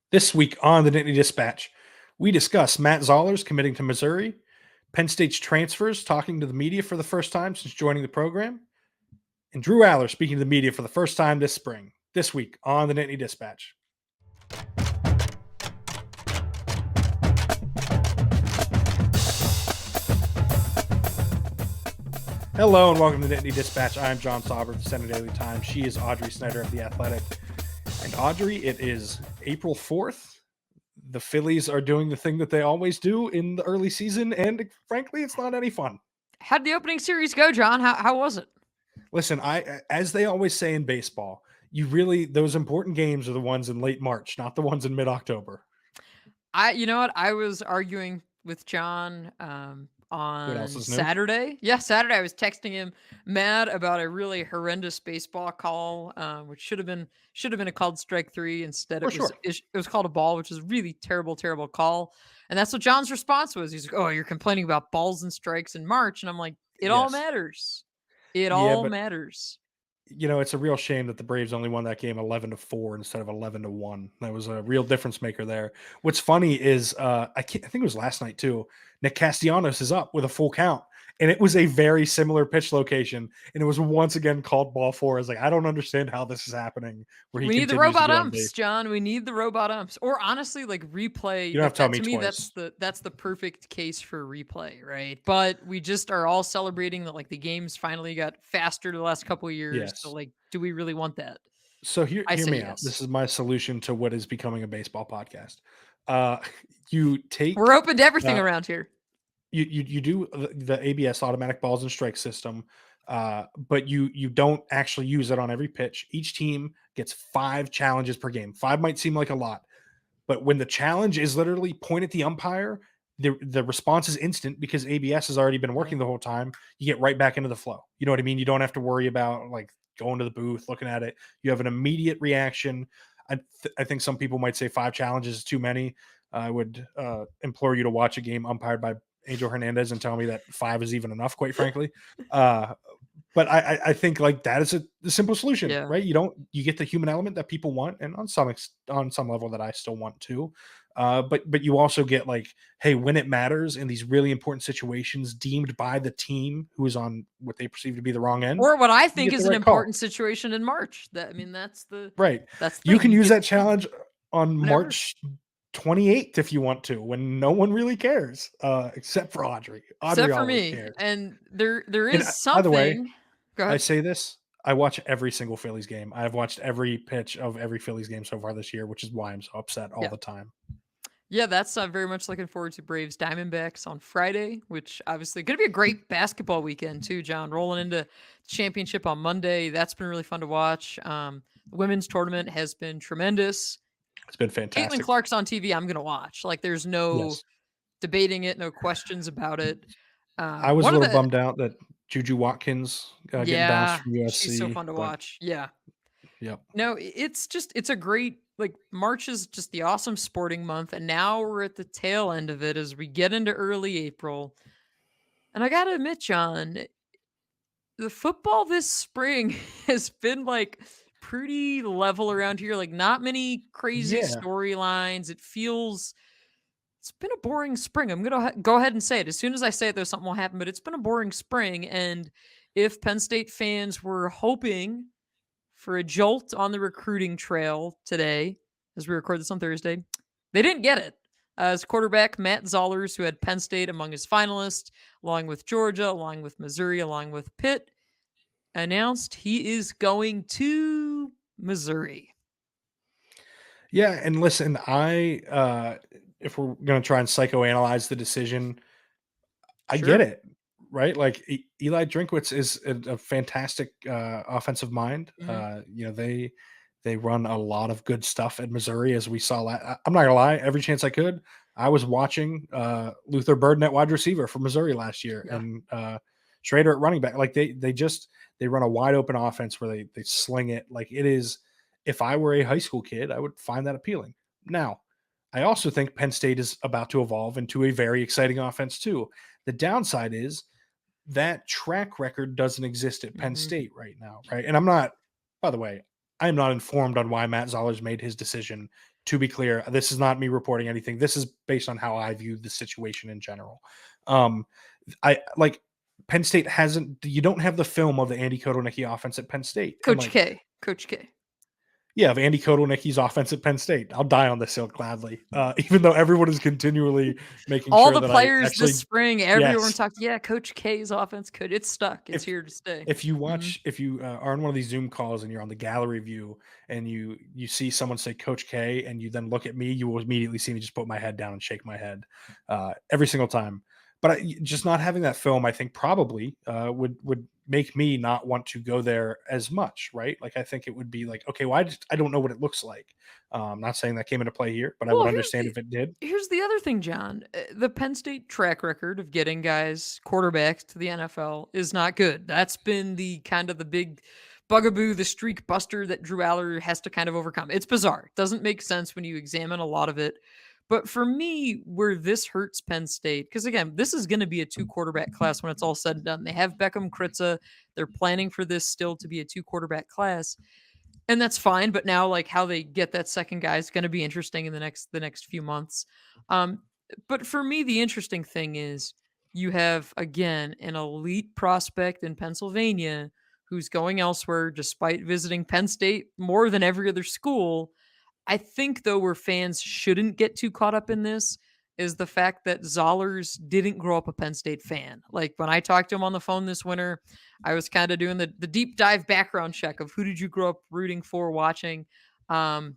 This week on the Nittany Dispatch, we discuss Matt Zollers committing to Missouri, Penn State's transfers talking to the media for the first time since joining the program, and Drew Aller speaking to the media for the first time this spring. This week on the Nittany Dispatch. Hello and welcome to the Nittany Dispatch. I'm John Sauber of the Center Daily Times. She is Audrey Snyder of The Athletic. And Audrey, it is April 4th. The Phillies are doing the thing that they always do in the early season, and frankly, it's not any fun. How'd the opening series go, John? How was it? Listen, as they always say in baseball, those important games are the ones in late March, not the ones in mid-October. You know what? I was arguing with John on Saturday. Yeah, Saturday. I was texting him mad about a really horrendous baseball call, which should have been a called strike 3. Instead, it was called a ball, which is a really terrible call. And that's what John's response was. He's like, "Oh, you're complaining about balls and strikes in March," and I'm like, "It all matters. It all matters." It's a real shame that the Braves only won that game 11-4 instead of 11-1. That was a real difference maker there. What's funny is I think it was last night too. Nick Castellanos is up with a full count, and it was a very similar pitch location, and it was once again called ball 4. I was like, I don't understand how this is happening. We need the robot umps, John. We need the robot umps, or honestly, like replay. You don't have to tell me to twice. me, that's the perfect case for replay, right? But we just are all celebrating that like the games finally got faster the last couple of years. Yes. So like, do we really want that? So hear me out. This is my solution to what is becoming a baseball podcast. We're open to everything around here. You do the ABS, automatic balls and strike system, but you don't actually use it on every pitch. Each team gets 5 challenges per game. 5 might seem like a lot, but when the challenge is literally point at the umpire, the response is instant because ABS has already been working the whole time. You get right back into the flow. You know what I mean? You don't have to worry about like going to the booth, looking at it. You have an immediate reaction. I think some people might say 5 challenges is too many. I would implore you to watch a game umpired by Angel Hernandez and tell me that 5 is even enough, quite frankly. But I think like that is the simple solution, right? You get the human element that people want, and on some level that I still want to. But you also get like, hey, when it matters in these really important situations deemed by the team who is on what they perceive to be the wrong end, or what I think is an important situation in March. That's the right. That's you can use that challenge on March 28th if you want to, when no one really cares, except for Audrey. Except for me. Cares. And there is something. By the way, I say this. I watch every single Phillies game. I've watched every pitch of every Phillies game so far this year, which is why I'm so upset all the time. Yeah, that's very much looking forward to Braves Diamondbacks on Friday, which obviously going to be a great basketball weekend too, John. Rolling into championship on Monday. That's been really fun to watch. The women's tournament has been tremendous. It's been fantastic. Caitlin Clark's on TV. I'm going to watch. Like, there's no debating it, no questions about it. I was a little bummed out that Juju Watkins getting bounced from USC. She's so fun to watch. Yeah. Yep. No, it's a great, like, March is just the awesome sporting month, and now we're at the tail end of it as we get into early April. And I gotta admit, John, the football this spring has been like pretty level around here. Like, not many crazy storylines. It's been a boring spring. I'm gonna go ahead and say it. As soon as I say it, there's something will happen. But it's been a boring spring, and if Penn State fans were hoping for a jolt on the recruiting trail today, as we record this on Thursday, they didn't get it. As quarterback Matt Zollers, who had Penn State among his finalists, along with Georgia, along with Missouri, along with Pitt, announced he is going to Missouri. Yeah, and listen, if we're going to try and psychoanalyze the decision, I get it, right? Like Eli Drinkwitz is a fantastic offensive mind. Mm-hmm. They run a lot of good stuff at Missouri, as we saw. I'm not gonna lie, every chance I could, I was watching Luther Burden at wide receiver for Missouri last year, and Schrader at running back. Like they run a wide open offense where they sling it. Like it is. If I were a high school kid, I would find that appealing. Now, I also think Penn State is about to evolve into a very exciting offense too. The downside is that track record doesn't exist at Penn State right now, right? And by the way, I'm not informed on why Matt Zollers made his decision to be clear, this is not me reporting anything. This is based on how I view the situation in general. Um, I like Penn State hasn't. You don't have the film of the Andy Kotelnicki offense at Penn State, and Coach like, K. Coach K. yeah, of Andy Kotelnicki's offense at Penn State. I'll die on this hill gladly, even though everyone is continually making All sure the that I players this actually, spring, everyone yes. talked, yeah, Coach K's offense could. It's stuck. It's If here to stay. if you Mhm. watch, if you are on one of these Zoom calls and you're on the gallery view and you see someone say Coach K and you then look at me, you will immediately see me just put my head down and shake my head every single time. But just not having that film, I think probably would make me not want to go there as much, right? Like I think it would be like, okay, well, I don't know what it looks like. Not saying that came into play here, but I would Well, understand if it did. here's the other thing, John. The Penn State track record of getting guys quarterbacks to the NFL is not good. That's been the kind of the big bugaboo, the streak buster that Drew Aller has to kind of overcome. It's bizarre. It doesn't make sense when you examine a lot of it. But for me, where this hurts Penn State, because again, this is going to be a two quarterback class when it's all said and done. They have Beckham Kritza. They're planning for this still to be a two quarterback class, and that's fine. But now, like how they get that second guy is going to be interesting in the next few months. Um, but for me, the interesting thing is you have again an elite prospect in Pennsylvania who's going elsewhere despite visiting Penn State more than every other school. I think though where fans shouldn't get too caught up in this is the fact that Zollers didn't grow up a Penn State fan. Like when I talked to him on the phone this winter, I was kind of doing the deep dive background check of who did you grow up rooting for, watching. I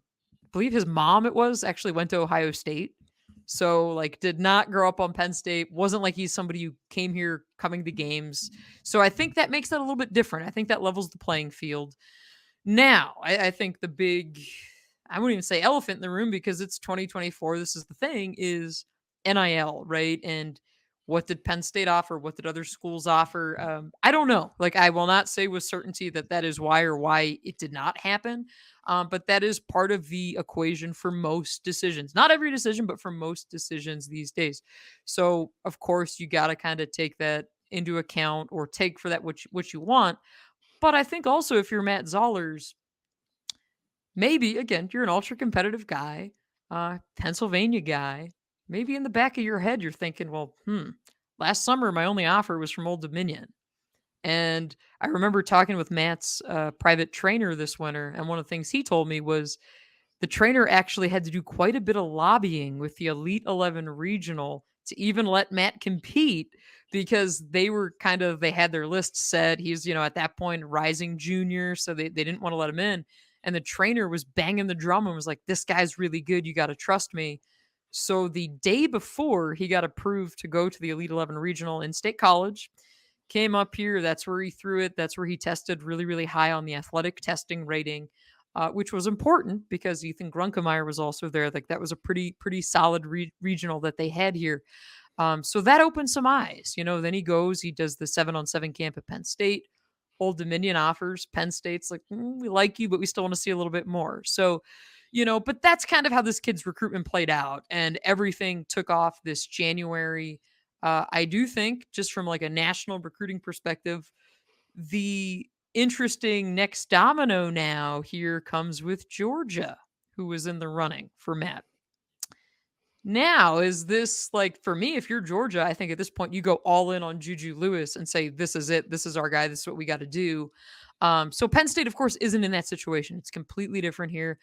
believe his mom it was actually went to Ohio State. So like did not grow up on Penn State. Wasn't like he's somebody who came here coming to games. So I think that makes that a little bit different. I think that levels the playing field. Now, I think the big, I wouldn't even say elephant in the room because it's 2024. This is the thing is NIL, right? And what did Penn State offer? What did other schools offer? I don't know. Like, I will not say with certainty that that is why or why it did not happen. But that is part of the equation for most decisions. Not every decision, but for most decisions these days. So, of course, you got to kind of take that into account or take for that what you want. But I think also if you're Matt Zollers, maybe again, you're an ultra competitive guy, Pennsylvania guy. Maybe in the back of your head, you're thinking, well, last summer my only offer was from Old Dominion. And I remember talking with Matt's private trainer this winter, and one of the things he told me was the trainer actually had to do quite a bit of lobbying with the Elite 11 regional to even let Matt compete because they had their list set. He's, at that point, rising junior, so they didn't want to let him in. And the trainer was banging the drum and was like, this guy's really good. You got to trust me. So the day before he got approved to go to the Elite 11 regional in State College, came up here. That's where he threw it. That's where he tested really, really high on the athletic testing rating, which was important because Ethan Grunkemeyer was also there. Like that was a pretty solid regional that they had here. So that opened some eyes. Then he does the 7-on-7 camp at Penn State. Old Dominion offers. Penn State's like, we like you, but we still want to see a little bit more. So, but that's kind of how this kid's recruitment played out, and everything took off this January. I do think, just from like a national recruiting perspective, the interesting next domino now here comes with Georgia, who was in the running for Matt. Now, is this like for me? If you're Georgia, I think at this point you go all in on Juju Lewis and say, this is it. This is our guy. This is what we got to do. So Penn State, of course, isn't in that situation. It's completely different here.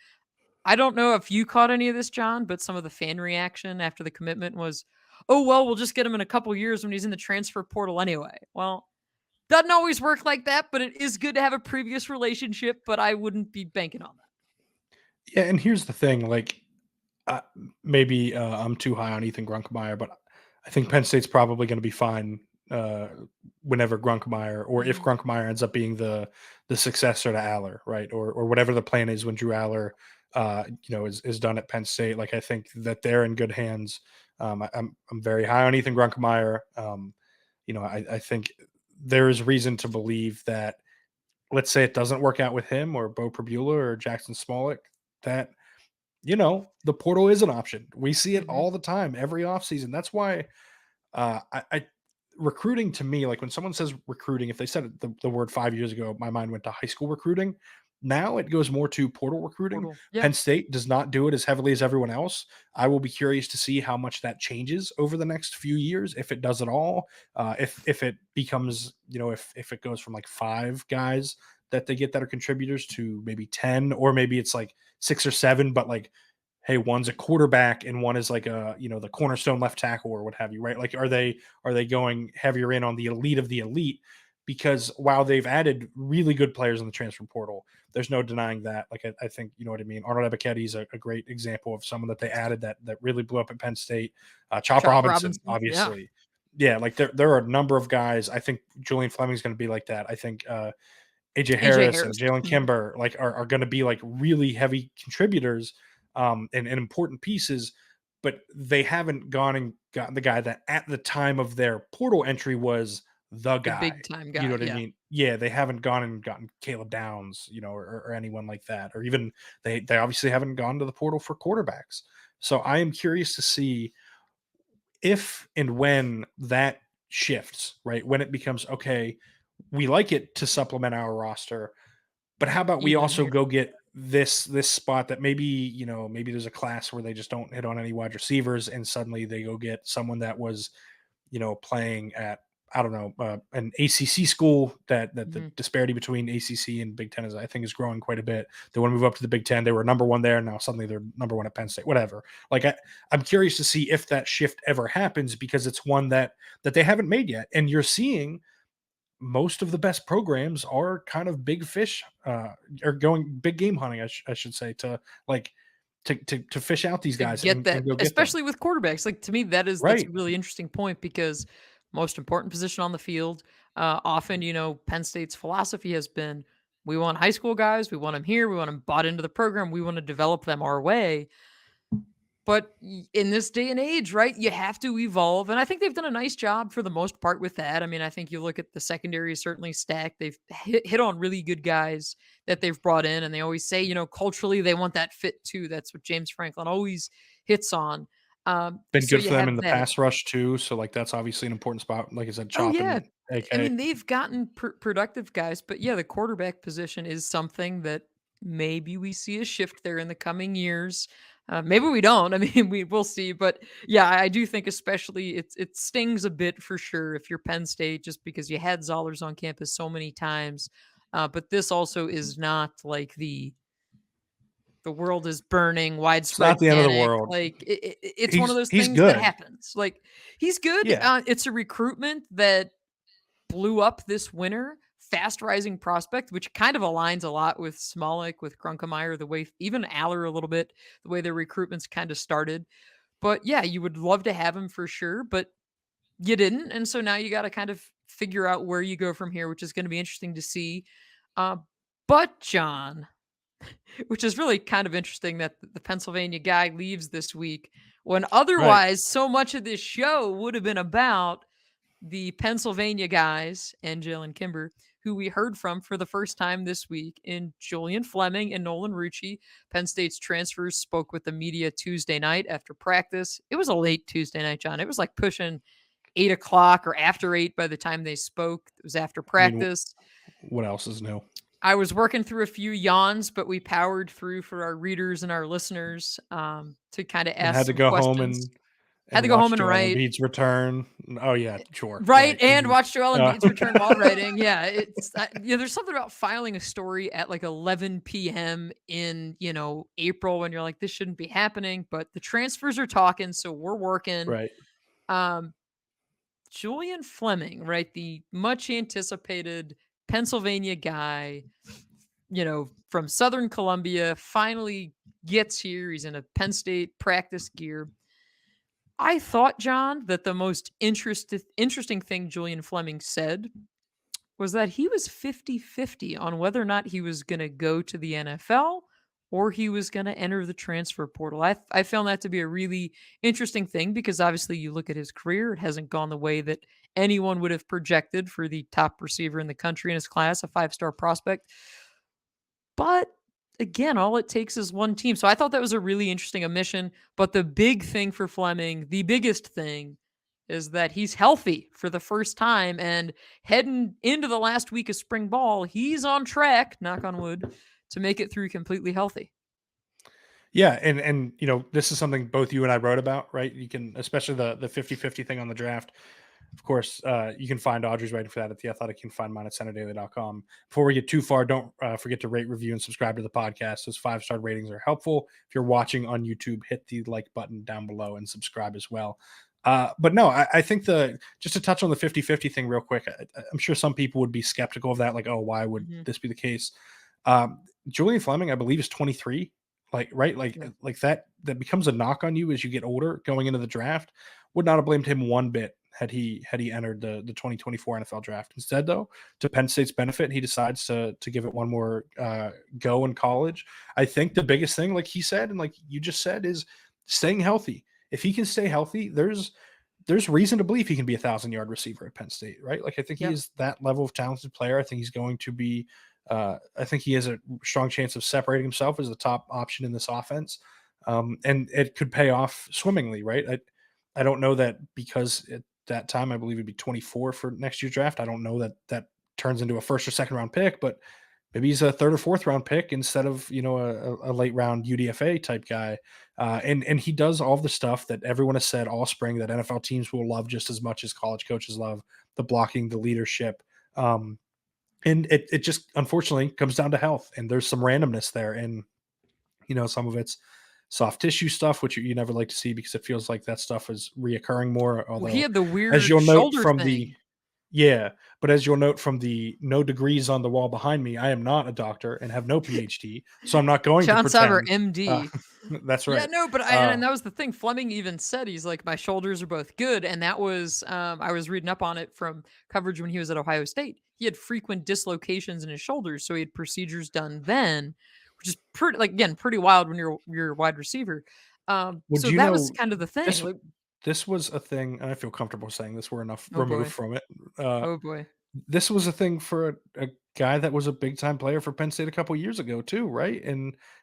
I don't know if you caught any of this, John, but some of the fan reaction after the commitment was, oh, well, we'll just get him in a couple years when he's in the transfer portal anyway. Well, doesn't always work like that, but it is good to have a previous relationship, but I wouldn't be banking on that. Yeah, and here's the thing, like uh, maybe I'm too high on Ethan Grunkemeyer, but I think Penn State's probably going to be fine uh, whenever Grunkemeyer, or if Mhm. Grunkemeyer ends up being the successor to Aller, right, or whatever the plan is when Drew Aller, is done at Penn State. Like I think that they're in good hands. I'm very high on Ethan Grunkemeyer. I think there is reason to believe that. Let's say it doesn't work out with him or Bo Prabula or Jackson Smolik, that the portal is an option. We see it Mhm. all the time, every offseason. That's why I recruiting to me, like when someone says recruiting, if they said the word 5 years ago, my mind went to high school recruiting. Now it goes more to portal recruiting. Portal. Yeah. Penn State does not do it as heavily as everyone else. I will be curious to see how much that changes over the next few years, if it does at all. If it becomes, if it goes from like 5 guys that they get that are contributors to maybe 10, or maybe it's like 6 or 7, but like, hey, one's a quarterback and one is like the cornerstone left tackle or what have you, right? Like, are they going heavier in on the elite of the elite? Because while they've added really good players in the transfer portal, there's no denying that. Like, I think, you know what I mean? Arnold Ebiketie is a great example of someone that they added that really blew up at Penn State. Chop Robinson, Yeah. obviously. Yeah, like there are a number of guys. I think Julian Fleming is going to be like that. I think AJ AJ Harris and Harris. Jalen Kimber like are going to be like really heavy contributors and important pieces, but they haven't gone and gotten the guy that at the time of their portal entry was the The guy. big time You know guy. what I Yeah. mean? Yeah, they haven't gone and gotten Caleb Downs, or anyone like that, or even they obviously haven't gone to the portal for quarterbacks. So I am curious to see if and when that shifts, right? When it becomes okay, we like it to supplement our roster, but how about we Even also here. go get this spot that maybe there's a class where they just don't hit on any wide receivers, and suddenly they go get someone that was playing at, I don't know, an ACC school that the Mhm. disparity between ACC and Big Ten I think is growing quite a bit. They want to move up to the Big Ten. They were number one there. Now suddenly they're number one at Penn State, whatever. Like I'm curious to see if that shift ever happens, because it's one that they haven't made yet. And you're seeing most of the best programs are kind of big fish, are going big game hunting, I should say, to like, to fish out these To guys get and that, go get them. especially with quarterbacks. Like, to me, that's a Right. really interesting point, because most important position on the field. Often, Penn State's philosophy has been, we want high school guys, we want them here, we want them bought into the program, we want to develop them our way. But in this day and age, right, you have to evolve. And I think they've done a nice job for the most part with that. I mean, I think you look at the secondary is certainly stacked. They've hit on really good guys that they've brought in. And they always say, culturally, they want that fit too. That's what James Franklin always hits on. Been So good you for them have in the that. pass rush too, so, like, that's obviously an important spot, like I said, Oh, Chop yeah. and I AK. mean, they've gotten productive guys, but yeah, the quarterback position is something that maybe we see a shift there in the coming years. Maybe we don't. I mean, we'll see. But yeah, I do think especially it stings a bit for sure if you're Penn State, just because you had Zollers on campus so many times. But this also is not like the world is burning, It's not widespread the end of the panic. world. Like it's one of those He's things that good. happens. Like, he's good. Yeah. It's a recruitment that blew up this winter. Fast rising prospect, which kind of aligns a lot with Smolik, with Grunkemeyer, the way even Aller a little bit, the way their recruitments kind of started. But yeah, you would love to have him for sure, but you didn't. And so now you got to kind of figure out where you go from here, which is going to be interesting to see. Uh, but John, which is really kind of interesting that the Pennsylvania guy leaves this week when Right. otherwise so much of this show would have been about the Pennsylvania guys and Jalen Kimber, who we heard from for the first time this week in Julian Fleming and Nolan Rucci. Penn State's transfers spoke with the media Tuesday night after practice. It was a late Tuesday night, John. It was like pushing 8 o'clock or after 8 by the time they spoke. It was after I mean, practice. what else is new? I was working through a few yawns, but we powered through for our readers and our listeners, to kind of And ask had to some go home questions. and Had to go home watch and Joel write. Embiid's return. Oh, yeah, sure. Right, Right. and Mhm. watch Joel Uh, Embiid's return while writing. Yeah, there's something about filing a story at like 11 p.m. in, April, when you're like, this shouldn't be happening, but the transfers are talking, so we're working. right. Um, Julian Fleming, right, the much anticipated Pennsylvania guy, from Southern Columbia, finally gets here. He's in a Penn State practice gear. I thought, John, that the most interesting thing Julian Fleming said was that he was 50-50 on whether or not he was going to go to the NFL or he was going to enter the transfer portal. I found that to be a really interesting thing, because obviously you look at his career, it hasn't gone the way that anyone would have projected for the top receiver in the country in his class, a 5-star prospect. But again, all it takes is one team. So I thought that was a really interesting omission. But the big thing for Fleming, the biggest thing, is that he's healthy for the first time, and heading into the last week of spring ball, he's on track, knock on wood, to make it through completely healthy. Yeah, and this is something both you and I wrote about, right? You can, especially the 50-50 thing on the draft. Of course, you can find Audrey's writing for that at The Athletic. You can find mine at centerdaily.com. Before we get too far, don't forget to rate, review, and subscribe to the podcast. Those 5-star ratings are helpful. If you're watching on YouTube, hit the like button down below and subscribe as well. But no, I think just to touch on the 50-50 thing real quick, I'm sure some people would be skeptical of that. Like, oh, why would this be the case? Julian Fleming, I believe, is 23. Like, right? Like that becomes a knock on you as you get older going into the draft. Would not have blamed him one bit had he entered the 2024 NFL draft. Instead, though, to Penn State's benefit, he decides to give it one more go in college. I think the biggest thing, like he said, and like you just said, is staying healthy. If he can stay healthy, there's reason to believe he can be a 1,000-yard receiver at Penn State, right? Like I think he is that level of talented player. I think he's going to be. I think he has a strong chance of separating himself as the top option in this offense, and it could pay off swimmingly, right? I don't know that because at that time I believe it'd be 24 for next year's draft. I don't know that turns into a first or second round pick, but maybe he's a third or fourth round pick instead of a late round UDFA type guy. And he does all the stuff that everyone has said all spring that NFL teams will love just as much as college coaches love: the blocking, the leadership. And it just unfortunately comes down to health, and there's some randomness there, and some of it's soft tissue stuff, which you never like to see because it feels like that stuff is reoccurring more. Well, he Although, had the as weird you'll note shoulder from thing. but as you'll note from the no degrees on the wall behind me, I am not a doctor and have no PhD, so I'm not going to John Sauber, pretend. MD. That's right. Yeah, no, but and that was the thing. Fleming even said, he's like, my shoulders are both good. And that was, I was reading up on it from coverage when he was at Ohio State. He had frequent dislocations in his shoulders. So he had procedures done then, which is pretty, like, again, pretty wild when you're a wide receiver. Would So you that was know kind of the thing. this? Like, This was a thing, and I feel comfortable saying this. We're enough oh removed boy. from it. Uh, Oh boy. this was a thing for a guy that was a big time player for Penn State a couple years ago too, right?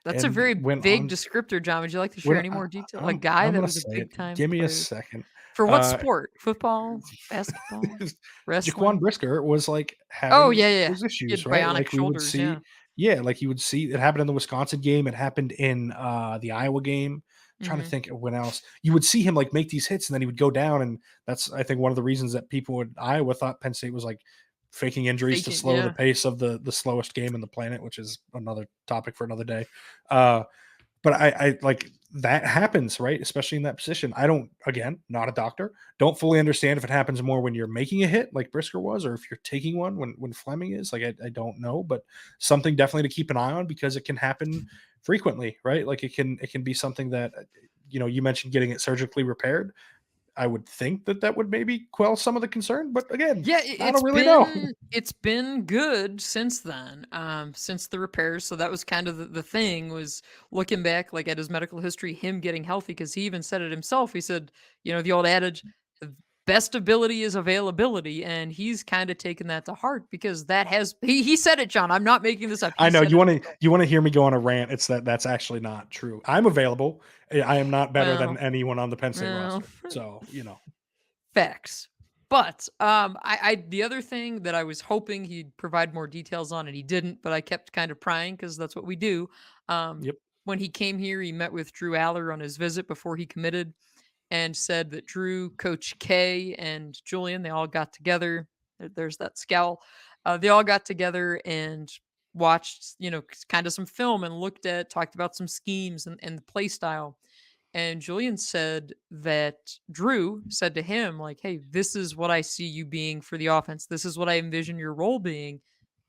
That's a And very went vague on descriptor, John. Would you like to share when any more detail? A I'm guy I'm that gonna was a say it. big time Give me a player. second. For what Uh, sport? Football? Basketball? Jaquan Wrestling? Brisker was like Oh, yeah, having yeah, yeah. those He issues, had right? bionic Like we would shoulders, yeah. see, yeah, like you would see it happened in the Wisconsin game. It happened in the Iowa game. I'm trying to Mhm. think of when else you would see him like make these hits and then he would go down. And that's, I think, one of the reasons that people in Iowa thought Penn State was like faking injuries to Faking, slow the yeah. pace of the slowest game in the planet, which is another topic for another day. But I like that happens, right? Especially in that position. I don't, again, not a doctor, don't fully understand if it happens more when you're making a hit like Brisker was, or if you're taking one when Fleming is. Like I don't know, but something definitely to keep an eye on because it can happen frequently, right? Like it can be something that you mentioned getting it surgically repaired. I would think that would maybe quell some of the concern, but again, Yeah, I don't really know. it's been good since then, since the repairs. So that was kind of the thing, was looking back like at his medical history, him getting healthy, because he even said it himself. He said, the old adage, best ability is availability, and he's kind of taken that to heart because that has he said it, John. I'm not making this up. I He know said you it want to himself. hear me go on a rant. It's that's actually not true. I'm available. I am not better than Well, anyone on the Penn State well, roster. So facts. But I the other thing that I was hoping he'd provide more details on, and he didn't, but I kept kind of prying because that's what we do. Um, yep, when he came here, he met with Drew Aller on his visit before he committed, and said that Drew, Coach K, and Julian, they all got together. There's that scowl. They all got together and watched, kind of some film and talked about some schemes and the play style. And Julian said that Drew said to him, like, hey, this is what I see you being for the offense. This is what I envision your role being.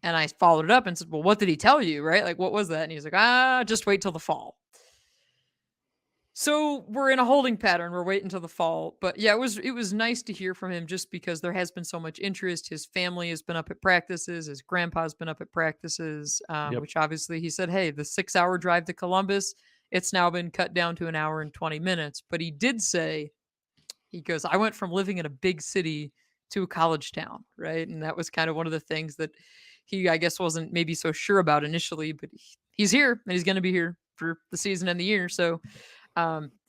And I followed it up and said, well, what did he tell you? Right? Like, what was that? And he's like, just wait till the fall. So we're in a holding pattern. We're waiting till the fall. But yeah, it was nice to hear from him just because there has been so much interest. His family has been up at practices. His grandpa's been up at practices, yep. which obviously he said, hey, the 6-hour drive to Columbus, it's now been cut down to an hour and 20 minutes. But he did say, he goes, I went from living in a big city to a college town, right? And that was kind of one of the things that he, I guess, wasn't maybe so sure about initially, but he's here and he's going to be here for the season and the year. So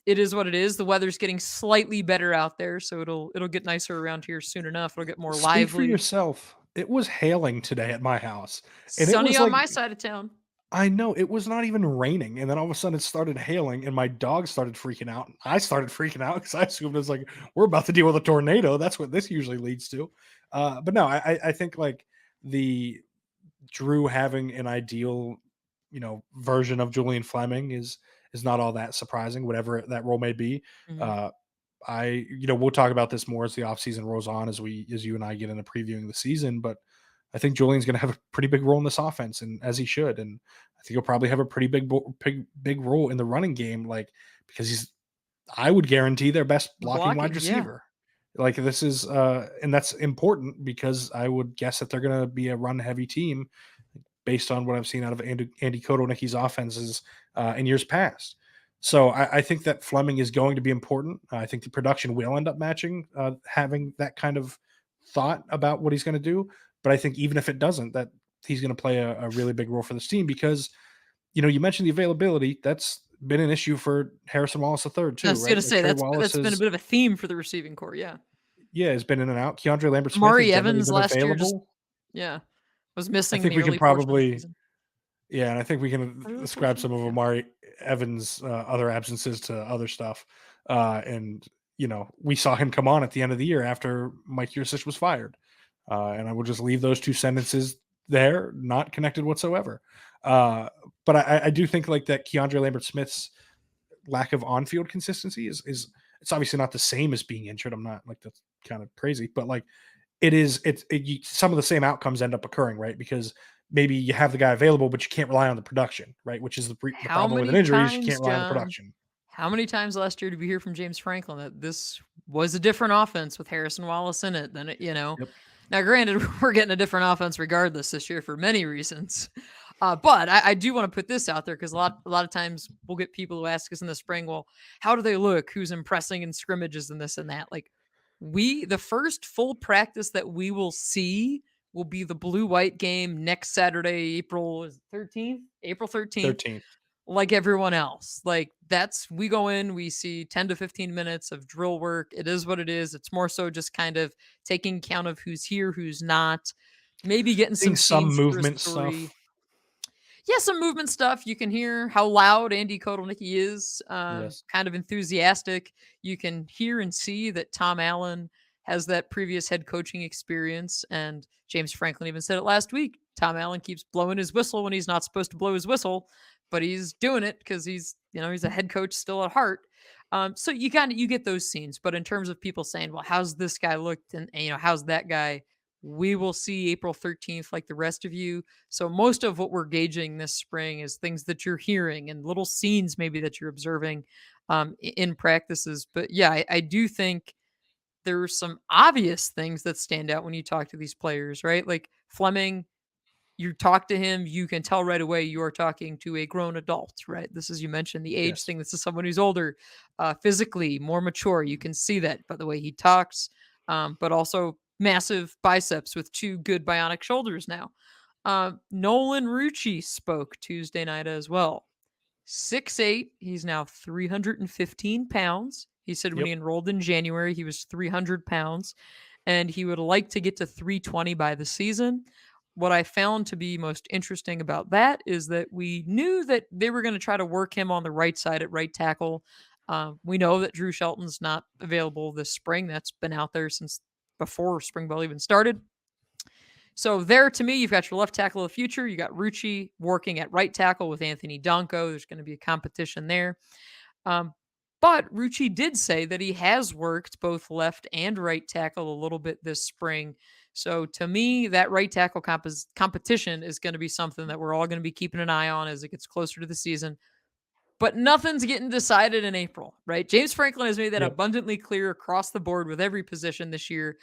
it is what it is. The weather's getting slightly better out there, so it'll get nicer around here soon enough. It'll get more Speak for lively. yourself. It was hailing today at my house, and it Sunny was on like my side of town. I know, it was not even raining, and then all of a sudden it started hailing, and my dog started freaking out, and I started freaking out because I assumed it was like, "We're about to deal with a tornado." That's what this usually leads to. But no, I think, like, the Drew having an ideal, version of Julian Fleming is not all that surprising, whatever that role may be. Mhm. Uh, we'll talk about this more as the offseason rolls on, as you and I get into previewing the season, but I think Julian's going to have a pretty big role in this offense, and as he should, and I think he'll probably have a pretty big role in the running game, like, because he's, I would guarantee, their best The blocking wide blocking, yeah. receiver. Like, this is, and that's important because I would guess that they're going to be a run heavy team based on what I've seen out of Andy Kotelnicki's offenses in years past. So I think that Fleming is going to be important. I think the production will end up matching, having that kind of thought about what he's going to do. But I think even if it doesn't, that he's going to play a really big role for this team because, you mentioned the availability. That's been an issue for Harrison Wallace III I too, was gonna right? say Trey Wallace that's been a has, bit of a theme for the receiving core, yeah. yeah, has been in and out. Keandre Lambert Smith has Amari generally Evans been last year just available. yeah, was I missing in think the we can early portion of the probably, season. yeah, and I think we can Early ascribe portion? some of Yeah. Amari Evans' other absences to other stuff. And we saw him come on at the end of the year after Mike Yurcich was fired. And I will just leave those two sentences there, not connected whatsoever. Uh, but I do think, like, that Keandre Lambert Smith's lack of on-field consistency is it's obviously not the same as being injured. I'm not like, that's kind of crazy, but like, some of the same outcomes end up occurring, right? Because maybe you have the guy available, but you can't rely on the production, right? Which is the How problem with an many injury, is you times, can't rely on the John, production. how many times last year did we hear from James Franklin that this was a different offense with Harrison Wallace in it than it? Yep. Now, granted, we're getting a different offense regardless this year for many reasons. But I do want to put this out there because a lot of times we'll get people who ask us in the spring, well, how do they look? Who's impressing in scrimmages and this and that? Like, the first full practice that we will see will be the blue white game next Saturday, April 13th. April 13th, 13th. like everyone else. Like, we go in, we see 10 to 15 minutes of drill work. It is what it is. It's more so just kind of taking count of who's here, who's not, maybe getting Seeing some some scenes for a movement story. stuff. Yeah, some movement stuff. You can hear how loud Andy Kotelnicki is, Yes. kind of enthusiastic. You can hear and see that Tom Allen has that previous head coaching experience. And James Franklin even said it last week. Tom Allen keeps blowing his whistle when he's not supposed to blow his whistle, but he's doing it because he's a head coach still at heart. So you get those scenes. But in terms of people saying, well, how's this guy looked and how's that guy? We will see April 13th like the rest of you. So most of what we're gauging this spring is things that you're hearing and little scenes maybe that you're observing in practices. But yeah, I do think there are some obvious things that stand out when you talk to these players, right? Like Fleming, you talk to him, you can tell right away you are talking to a grown adult, right? This is, you mentioned the age Yes. thing. This is someone who's older, physically more mature. You can see that by the way he talks, but also massive biceps with two good bionic shoulders now. Nolan Rucci spoke Tuesday night as well. 6'8". He's now 315 pounds. He said when he Yep. enrolled in January, he was 300 pounds, and he would like to get to 320 by the season. What I found to be most interesting about that is that we knew that they were going to try to work him on the right side at right tackle. We know that Drew Shelton's not available this spring. That's been out there since before spring ball even started. So there, to me, you've got your left tackle of the future. You got Rucci working at right tackle with Anthony Donko. There's going to be a competition there. Um, but Rucci did say that he has worked both left and right tackle a little bit this spring. So to me, that right tackle competition is going to be something that we're all going to be keeping an eye on as it gets closer to the season. But nothing's getting decided in April, right? James Franklin has made that Yep. abundantly clear across the board with every position this year,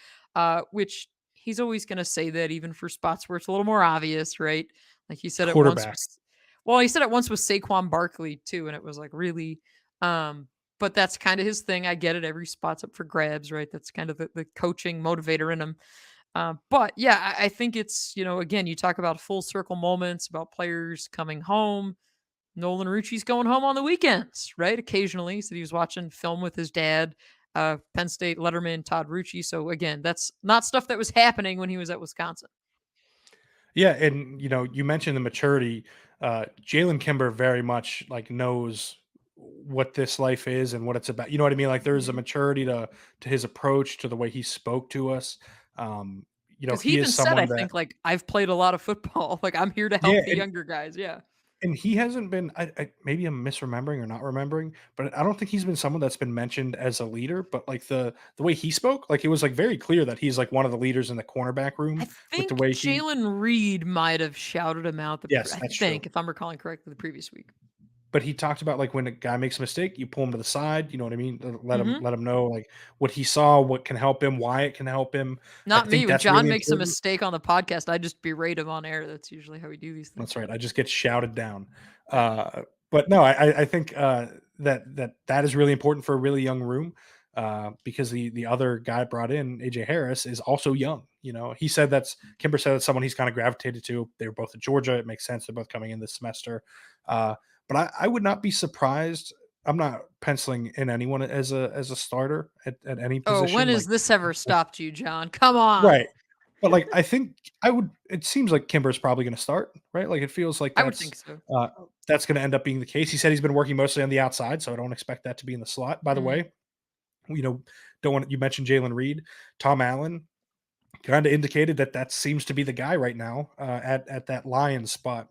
which he's always going to say that even for spots where it's a little more obvious, right? Like he said it once. Quarterback. Well, he said it once with Saquon Barkley too, and it was like really. But that's kind of his thing. I get it. Every spot's up for grabs, right? That's kind of the coaching motivator in him. But yeah, I think it's, again, you talk about full circle moments, about players coming home. Nolan Rucci's going home on the weekends, right? Occasionally. He said he was watching film with his dad, Penn State letterman Todd Rucci. So again, that's not stuff that was happening when he was at Wisconsin. Yeah, and you mentioned the maturity. Jalen Kimber very much like knows what this life is and what it's about. You know what I mean? Like there's a Mhm. maturity to his approach, to the way he spoke to us. Um, Because he he is even said, I someone that think, like, "I've played a lot of football, like, I'm here to yeah, help the younger guys." Yeah. and he hasn't been. Maybe I'm misremembering or not remembering, but I don't think he's been someone that's been mentioned as a leader. But like the way he spoke, like it was like very clear that he's like one of the leaders in the cornerback I room with the think way he. Jalen Reed might have shouted him out Yes, I that's true. think, if I'm recalling correctly, the previous week. But he talked about, like, when a guy makes a mistake, you pull him to the side, you know what I mean? Let him Mhm. let him know, like, what he saw, what can help him, why it can help him. I Not me. think When that's John really makes a important. mistake on the podcast, I just berate him on air. That's usually how we do these things. That's right, I just get shouted down. But no, I think, that is really important for a really young room, because the other guy brought in, AJ Harris, is also young, He said Kimber said that's someone he's kinda gravitated to. They were both at Georgia, it makes sense, they're both coming in this semester. Uh, but I would not be surprised. I'm not penciling in anyone as a starter at any Oh, when position, has like this ever stopped you, John? Come on. right. But, like, I think I would it seems like Kimber's probably gonna start, right? Like, it feels like I would think so. uh, that's gonna end up being the case. He said he's been working mostly on the outside, so I don't expect that to be in the slot. By the Mhm. way, you know, don't want you mentioned Jalen Reed. Tom Allen kinda indicated that seems to be the guy right now, at that Lions spot.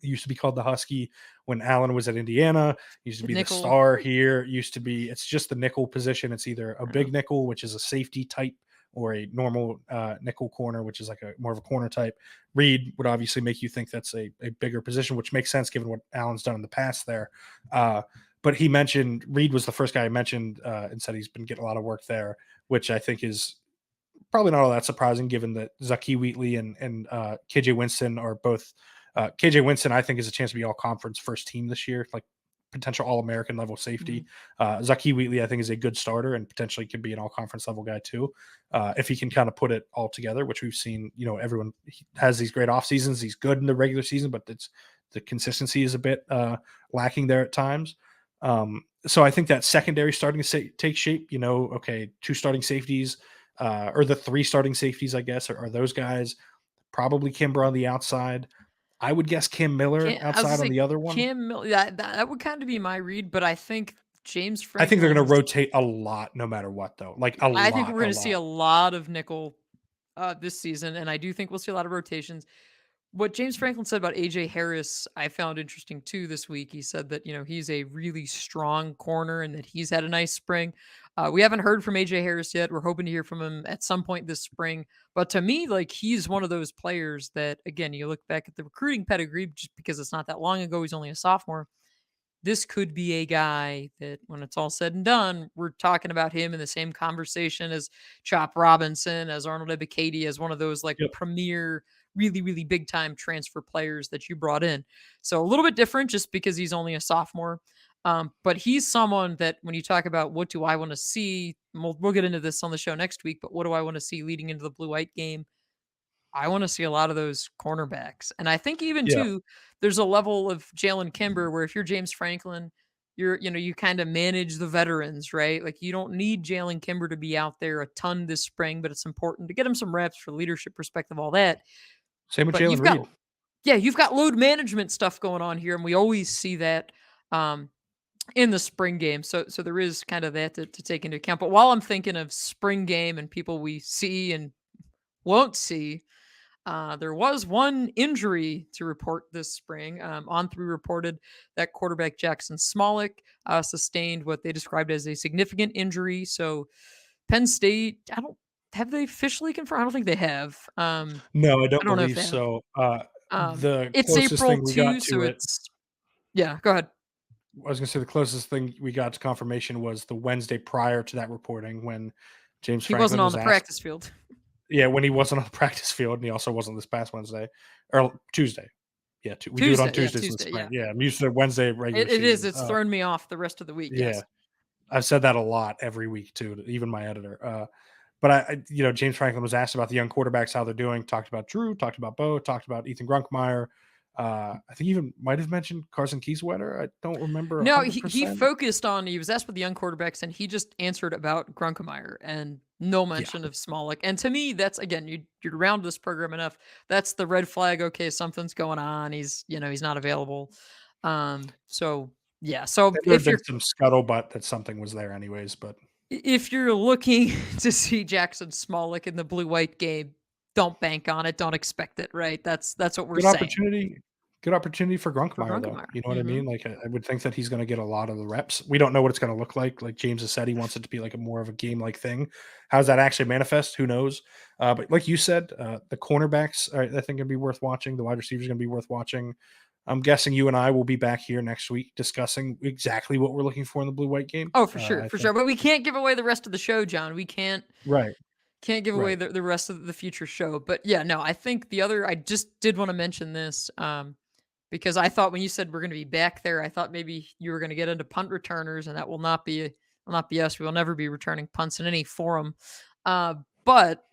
It used to be called the Husky when Allen was at Indiana. Used to The be the nickel. star here. Used to be it's just the nickel position. It's either a Yeah. big nickel, which is a safety type, or a normal nickel corner, which is like a more of a corner type. Reed would obviously make you think that's a bigger position, which makes sense given what Allen's done in the past there. Uh, but he mentioned Reed was the first guy I mentioned, and said he's been getting a lot of work there, which I think is probably not all that surprising given that Zaki Wheatley and KJ Winston are both. KJ Winston, I think, has a chance to be all conference first team this year, like potential All American level Mhm. safety. Zaki Wheatley, I think, is a good starter and potentially could be an all conference level guy too, if he can kind of put it all together. Which we've seen, everyone has these great off seasons. He's good in the regular season, but the consistency is a bit lacking there at times. So I think that secondary starting to take shape. Okay, two starting safeties, or the three starting safeties, I guess, are those guys. Probably Kimber on the outside. I would guess Kim Miller I was gonna outside on say the other one. Cam Mill that would kinda be my read, but I think James I think they're going to Franklin's rotate a lot, no matter what, though. Like a I think lot, we're a gonna see lot. a lot of nickel, this season, and I do think we'll see a lot of rotations. What James Franklin said about AJ Harris, I found interesting too this week. He said that, he's a really strong corner and that he's had a nice spring. We haven't heard from AJ Harris yet. We're hoping to hear from him at some point this spring. But to me, like, he's one of those players that, again, you look back at the recruiting pedigree just because it's not that long ago. He's only a sophomore. This could be a guy that, when it's all said and done, we're talking about him in the same conversation as Chop Robinson, as Arnold Ebiketie, as one of those like Yep. premier, really, really big time transfer players that you brought in. So a little bit different just because he's only a sophomore. But he's someone that when you talk about what do I want to see, we'll get into this on the show next week, but what do I want to see leading into the blue white game? I want to see a lot of those cornerbacks. And I think even Yeah. too, there's a level of Jalen Kimber where if you're James Franklin, you kind of manage the veterans, right? Like you don't need Jalen Kimber to be out there a ton this spring, but it's important to get him some reps for leadership perspective, all that. Same with But Jalen Reed. you've got load management stuff going on here, and we always see that um, in the spring game. So there is kind of that to take into account. But while I'm thinking of spring game and people we see and won't see, there was one injury to report this spring. On3 reported that quarterback Jackson Smolik sustained what they described as a significant injury. So Penn State, I don't have they officially confirmed. I don't think they have. No, I I don't don't know if believe they have. so. The It's closest April thing we got too, so to it, it's yeah. Go ahead. I was going to say the closest thing we got to confirmation was the Wednesday prior to that reporting when James He wasn't Franklin on was the asked. practice field. Yeah, when he wasn't on the practice field, and he also wasn't this past Wednesday or Tuesday. Yeah, we do it on Tuesday, yeah, Tuesdays in the Tuesday, spring. yeah. Yeah, I'm used to Wednesday regular It is. season. It's thrown me off the rest of the week. Yeah, Yes. I've said that a lot every week too, even my editor. But James Franklin was asked about the young quarterbacks, how they're doing. Talked about Drew, talked about Bo, talked about Ethan Grunkmeyer. I think even might have mentioned Carson Kieswetter. I don't remember No, he 100%. focused on, he was asked about the young quarterbacks, and he just answered about Grunkemeyer and no Yeah, mention of Smolik. And to me, that's, again, you're around this program enough. That's the red flag. Okay, something's going on. He's not available. So yeah. So and there had been some scuttlebutt that something was there anyways, but if you're looking to see Jackson Smolik in the blue-white game, don't bank on it. Don't expect it, right? That's what we're good saying opportunity good opportunity for for Grunkemeyer, though. Grunkemeyer. You know what I Mhm. mean? Like, I would think that he's gonna get a lot of the reps. We don't know what it's gonna look like. Like James has said, he wants it to be like a more of a game-like thing. How's that actually manifest? Who knows? But like you said, the cornerbacks are, I think, gonna be worth watching. The wide receivers are gonna be worth watching. I'm guessing you and I will be back here next week discussing exactly what we're looking for in the blue-white game. Oh, for sure, I for think sure. But we can't give away the rest of the show, John. We right, can't give away right, the rest of the future show. But yeah, no, I think the other, I just did want to mention this because I thought when you said we're going to be back there, I thought maybe you were going to get into punt returners, and that will not be us. We will never be returning punts in any forum. But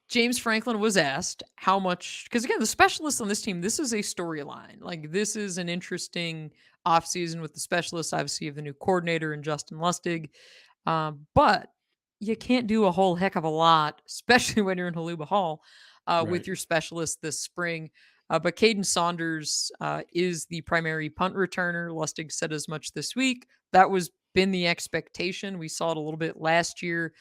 James Franklin was asked how much, because again, the specialists on this team, this is a storyline. Like, this is an interesting offseason with the specialists. Obviously, you have the new coordinator and Justin Lustig. But you can't do a whole heck of a lot, especially when you're in Haluba Hall right, with your specialists this spring. But Caden Saunders is the primary punt returner. Lustig said as much this week. That was been the expectation. We saw it a little bit last year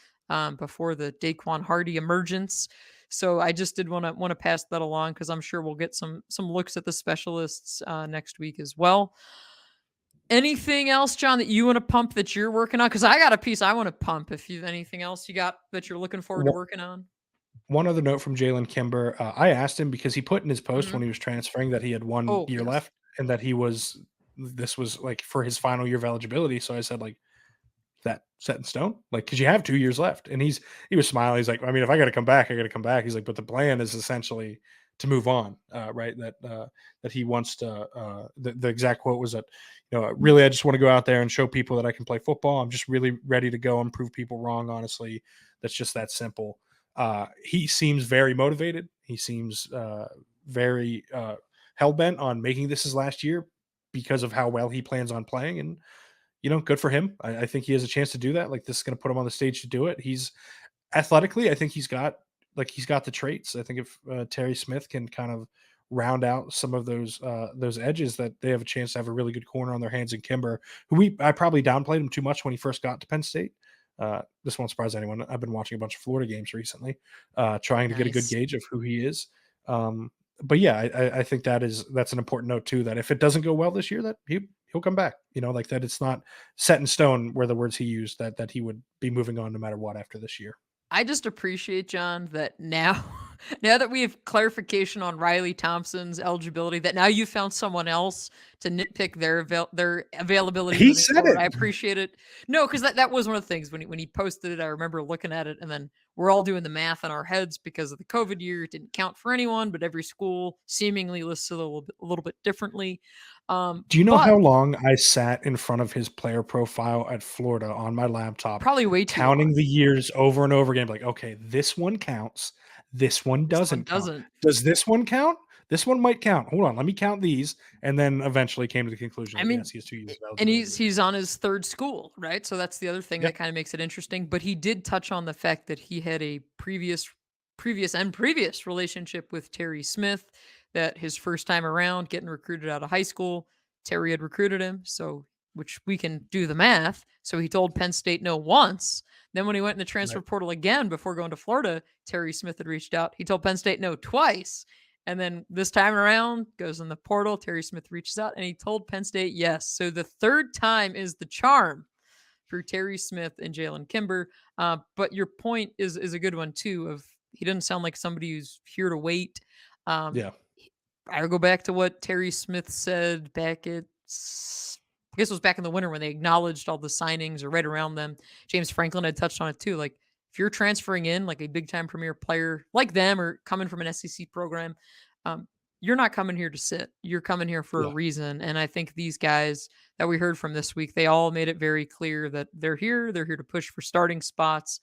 before the Daquan Hardy emergence. So I just did want to pass that along because I'm sure we'll get some looks at the specialists next week as well. Anything else, John, that you want to pump that you're working on? Because I got a piece I want to pump. If you anything else you got that you're looking forward to working on. One other note from Jalen Kimber. I asked him because he put in his post Mhm. when he was transferring that he had 1 Oh year yes, left and that this was like for his final year of eligibility. So I said, like, that set in stone? Like, because you have 2 years left. And he was smiling. He's like, I mean, if I got to come back, I got to come back. He's like, but the plan is essentially to move on, right? That he wants to. The exact quote was that, really, I just want to go out there and show people that I can play football. I'm just really ready to go and prove people wrong. Honestly, that's just that simple. He seems very motivated. He seems very hell bent on making this his last year because of how well he plans on playing. And good for him. I think he has a chance to do that. Like, this is going to put him on the stage to do it. He's athletically, I think he's got the traits. I think if Terry Smith can kind of round out some of those edges, that they have a chance to have a really good corner on their hands in Kimber, who I probably downplayed him too much when he first got to Penn State. This won't surprise anyone. I've been watching a bunch of Florida games recently, trying to get a good nice. gauge of who he is. But yeah, I think that's an important note too. That if it doesn't go well this year, that he'll come back. Like that. It's not set in stone where the words he used that he would be moving on no matter what after this year. I just appreciate, John, that now now that we have clarification on Riley Thompson's eligibility, that now you found someone else to nitpick their availability He moving said forward. it. I appreciate it. No, because that was one of the things when he posted it. I remember looking at it, and then we're all doing the math in our heads because of the COVID year. It didn't count for anyone, but every school seemingly lists it a little bit differently. Do you know But how long I sat in front of his player profile at Florida on my laptop, probably way too counting long. the years over and over again? Like, okay, this one counts. This one This one doesn't count. doesn't. Does this one count? This one might count. Hold on, let me count these, and then eventually came to the conclusion I that yes, mean, he has 2 years of and eligibility he's remaining. on his third school, right? So that's the other thing Yeah, that kind of makes it interesting. But he did touch on the fact that he had a previous relationship with Terry Smith. That his first time around getting recruited out of high school, Terry had recruited him. So which we can do the math. So he told Penn State no once. Then when he went in the transfer right. portal again before going to Florida, Terry Smith had reached out. He told Penn State no twice. And then this time around, goes in the portal. Terry Smith reaches out and he told Penn State yes. So the third time is the charm for Terry Smith and Jalen Kimber. But your point is a good one too. Of he doesn't sound like somebody who's here to wait. Um, Yeah, I go back to what Terry Smith said back at, I guess it was back in the winter when they acknowledged all the signings or right around them. James Franklin had touched on it too. Like, if you're transferring in like a big time premier player like them or coming from an SEC program, um, you're not coming here to sit. You're coming here for a yeah. reason. And I think these guys that we heard from this week, they all made it very clear that they're here. They're here to push for starting spots.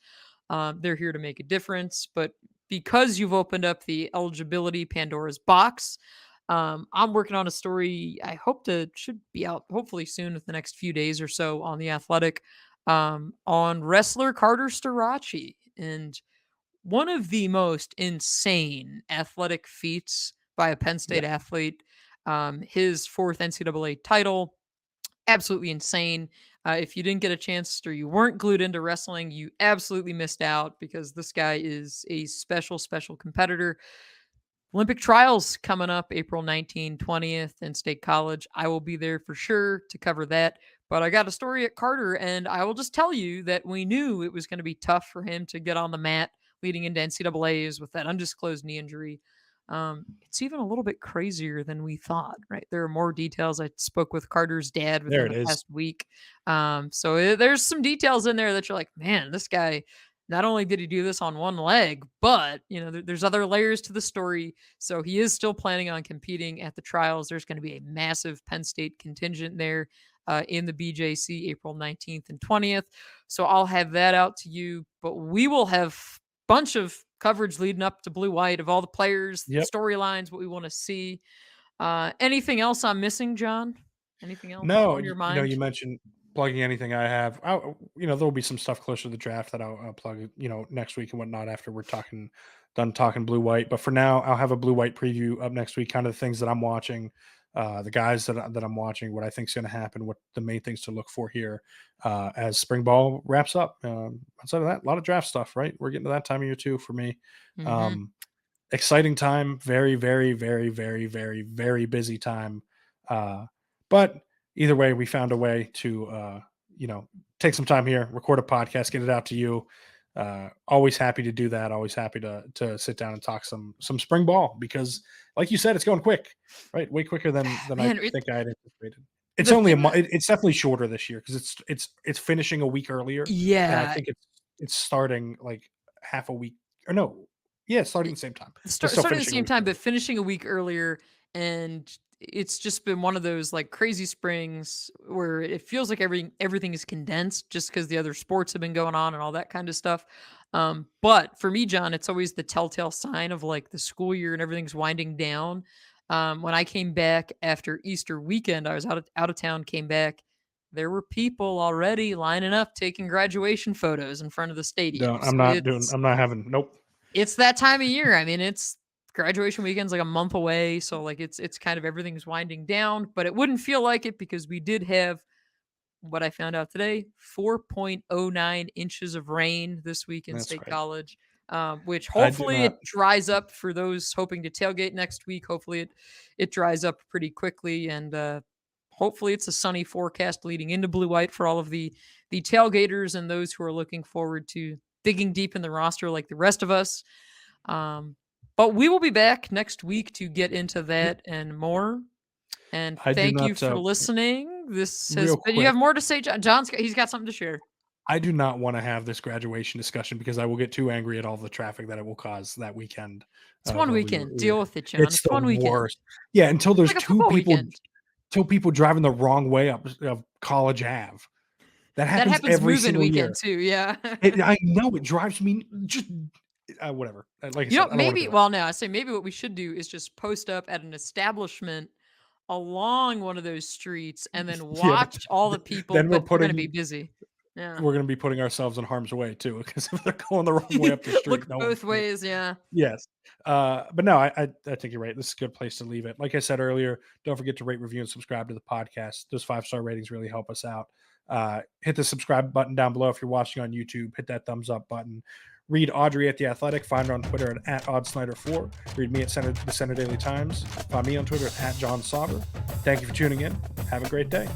They're here to make a difference. But because you've opened up the eligibility Pandora's box. I'm working on a story. I hope should be out hopefully soon, with the next few days or so, on The Athletic, on wrestler Carter Starachi, and one of the most insane athletic feats by a Penn State athlete. His fourth NCAA title, absolutely insane. If you didn't get a chance, or you weren't glued into wrestling, you absolutely missed out, because this guy is a special, special competitor. Olympic trials coming up April 19th, 20th in State College. I will be there for sure to cover that. But I got a story at Carter, and I will just tell you that we knew it was going to be tough for him to get on the mat leading into NCAAs with that undisclosed knee injury. It's even a little bit crazier than we thought, right? There are more details. I spoke with Carter's dad There within it the is. past week. There's some details in there that you're like, man, this guy, not only did he do this on one leg, but there's other layers to the story. So he is still planning on competing at the trials. There's going to be a massive Penn State contingent there in the BJC April 19th and 20th. So I'll have that out to you, but we will have a bunch of coverage leading up to Blue White of all the players, storylines, what we want to see. Anything else I'm missing, John? Anything else No, on your mind? you mentioned plugging anything I have. There'll be some stuff closer to the draft that I'll plug, next week and whatnot, after we're done talking Blue White. But for now, I'll have a Blue White preview up next week, kind of the things that I'm watching, the guys that I'm watching, what I think is going to happen, what the main things to look for here as spring ball wraps up. Outside of that, a lot of draft stuff, right? We're getting to that time of year too for me. Exciting time, very, very, very, very, very, very busy time. But either way, we found a way to, take some time here, record a podcast, get it out to you. Always happy to do that. Always happy to sit down and talk some spring ball, because, like you said, it's going quick, right? Way quicker than Man, I think I had anticipated. It's only a month. It's definitely shorter this year, because it's finishing a week earlier. Yeah, and I think it's starting like half a week, or no. Yeah, starting at the same time. Starting at the same time, but finishing a week earlier. And it's just been one of those like crazy springs where it feels like everything is condensed, just because the other sports have been going on and all that kind of stuff. But for me, John, it's always the telltale sign of like the school year and everything's winding down. When I came back after Easter weekend, I was out of town, came back. There were people already lining up taking graduation photos in front of the stadium. I'm not having. Nope. It's that time of year. I mean, it's graduation weekend's like a month away, so like it's kind of everything's winding down, but it wouldn't feel like it, because we did have, what I found out today, 4.09 inches of rain this week in State College, which hopefully it dries up for those hoping to tailgate next week. Hopefully it dries up pretty quickly, and hopefully it's a sunny forecast leading into Blue White for all of the tailgaters and those who are looking forward to digging deep in the roster like the rest of us. But we will be back next week to get into that and more. And thank you for listening. This has been, you have more to say, John? He's got something to share. I do not want to have this graduation discussion, because I will get too angry at all the traffic that it will cause that weekend. It's one weekend. Deal with it, John. It's the one weekend. Worst. Yeah, until there's like two people driving the wrong way up of College Ave. That happens every single weekend too. Yeah, I know, it drives me just whatever. Like I said, maybe. Well, no, I say maybe what we should do is just post up at an establishment along one of those streets, and then watch all the people. Then we're going to be busy. Yeah, we're going to be putting ourselves in harm's way too, because if they're going the wrong way up the street, look both ways. Yeah. Yes. But no, I think you're right. This is a good place to leave it. Like I said earlier, don't forget to rate, review, and subscribe to the podcast. Those 5-star ratings really help us out. Hit the subscribe button down below if you're watching on YouTube. Hit that thumbs up button. Read Audrey at The Athletic. Find her on Twitter at OddSnyder4. Read me at the Center Daily Times. Find me on Twitter at John Sauber. Thank you for tuning in. Have a great day.